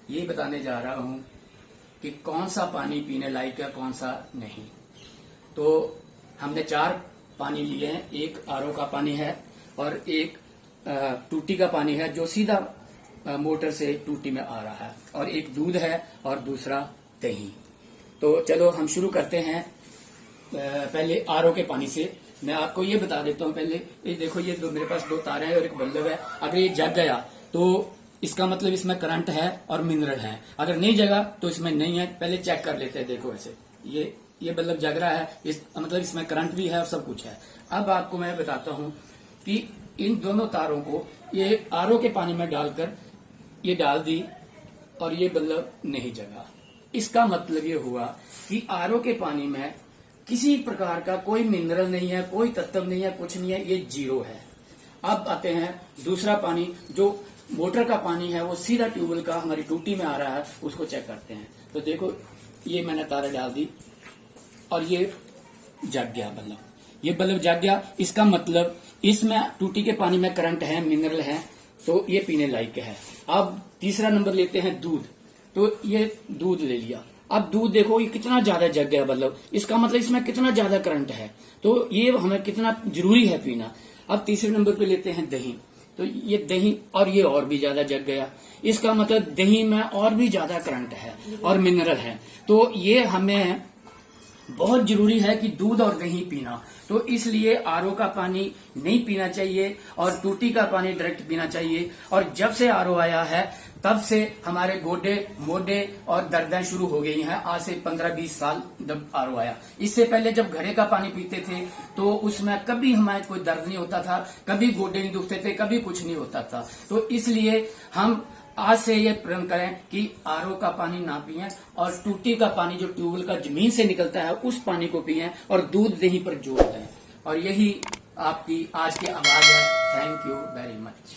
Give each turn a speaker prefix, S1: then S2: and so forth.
S1: ये बताने जा रहा हूं कि कौन सा पानी पीने लायक है, कौन सा नहीं। तो हमने 4 पानी लिए हैं। एक आरओ का पानी है और एक टूटी का पानी है जो सीधा मोटर से टूटी में आ रहा है, और एक दूध है और दूसरा दही। तो चलो हम शुरू करते हैं पहले आरओ के पानी से। मैं आपको ये बता देता हूँ पहले। ये देखो, ये मेरे पास 2 तारे हैं और एक बल्ब है। अगर ये जग गया तो इसका मतलब इसमें करंट है और मिनरल है। अगर नहीं जगा तो इसमें नहीं है। पहले चेक कर लेते हैं। देखो ऐसे ये बल्ब जग रहा है, मतलब इसमें करंट भी है और सब कुछ है। अब आपको मैं बताता हूँ कि इन दोनों तारों को ये आरओ के पानी में डालकर ये डाल दी और ये बल्ब नहीं जगा। इसका मतलब ये हुआ कि आरओ के पानी में किसी प्रकार का कोई मिनरल नहीं है, कोई तत्व नहीं है, कुछ नहीं है, ये जीरो है। अब आते हैं दूसरा पानी, जो मोटर का पानी है, वो सीधा ट्यूबवेल का हमारी टूटी में आ रहा है, उसको चेक करते हैं। तो देखो, ये मैंने तारे डाल दी और ये जग गया बल्ब। ये बल्ब जग गया, इसका मतलब इसमें टूटी के पानी में करंट है, मिनरल है, तो ये पीने लायक है। अब तीसरा नंबर लेते हैं दूध। तो ये दूध ले लिया। अब दूध देखो, ये कितना ज्यादा जग गया बल्ब, इसका मतलब इसमें कितना ज्यादा करंट है, तो ये हमें कितना जरूरी है पीना। अब तीसरे नंबर पे लेते हैं दही। तो ये दही और ये और भी ज्यादा जग गया, इसका मतलब दही में और भी ज्यादा करंट है और मिनरल है, तो ये हमें बहुत जरूरी है कि दूध और दही पीना। तो इसलिए आरओ का पानी नहीं पीना चाहिए और टूटी का पानी डायरेक्ट पीना चाहिए। और जब से आरओ आया है तब से हमारे गोडे मोढे और दर्दें शुरू हो गई हैं। आज से 15-20 साल जब आरओ आया। इससे पहले जब घड़े का पानी पीते थे तो उसमें कभी हमारे कोई दर्द नहीं होता था, कभी गोडे नहीं दुखते थे, कभी कुछ नहीं होता था। तो इसलिए हम आज से ये प्रण करें कि आरओ का पानी ना पिएं और टूटी का पानी जो ट्यूबवेल का जमीन से निकलता है उस पानी को पिएं और दूध दही पर जोर दें। और यही आपकी आज की आवाज है। Thank you very much.